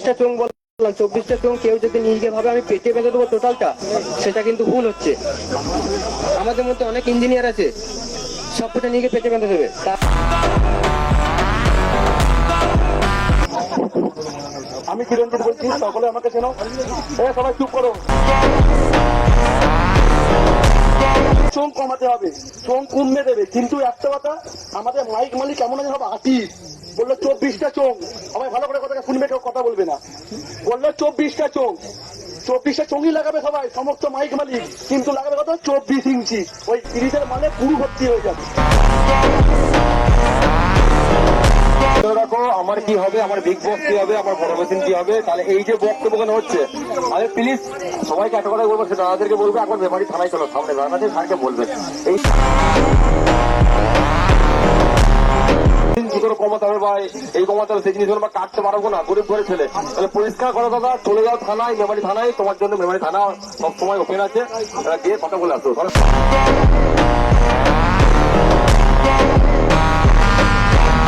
24টা চোং বললাম, 24টা চোং কেউ যদি নিজে ভাবে আমি পেটে বেঁধে দেবো টোটালটা, সেটা কিন্তু ভুল হচ্ছে। আমাদের মধ্যে অনেক ইঞ্জিনিয়ার আছে, সবটা নিজে পেটে বেঁধে দেবে। আমি চিরঞ্জিত বলছি, সকলে আমাকে চেনো। সবাই চুপ করো। চোখ কমাতে হবে, চোখ কমবে দেবে, কিন্তু একটা কথা, আমাদের মাইক মালিক এমন হবে আর্টিস্ট বললো 24টা চোখ, সবাই ভালো করে কথা শুনবে, কেউ কথা বলবে না। বললো 24টা চোখ, 24টা চোখই লাগাবে সবাই, সমস্ত মাইক মালিক, কিন্তু লাগাবে কত? 24 ইঞ্চি। ওই 30-এর মানে পুরো ভর্তি হয়ে যাবে। রাখো আমার কি হবে, আমার বিগ বস কি হবে, আমার বড় মেশিন কি হবে। তাহলে এই যে বক্তব্য হচ্ছে, তাহলে প্লিজ সবাইকে একটা কথা বলবো, সে দাদাদেরকে বলবে এখন মেমারি থানায় চলো, সামনে দাঁড়ান আছে, স্যারকে বলবেন এই কি করে কমাতে হবে বা এই কমাতে হবে সেই জিনিসগুলো বা কাটতে পারবো না, গরিব ঘরে ছেলে। তাহলে পরিষ্কার করো দাদা, চলে যাও থানায়, মেমারি থানায়। তোমার জন্য মেমারি থানা সবসময় ওপেন আছে, গিয়ে কথা বলে আসো।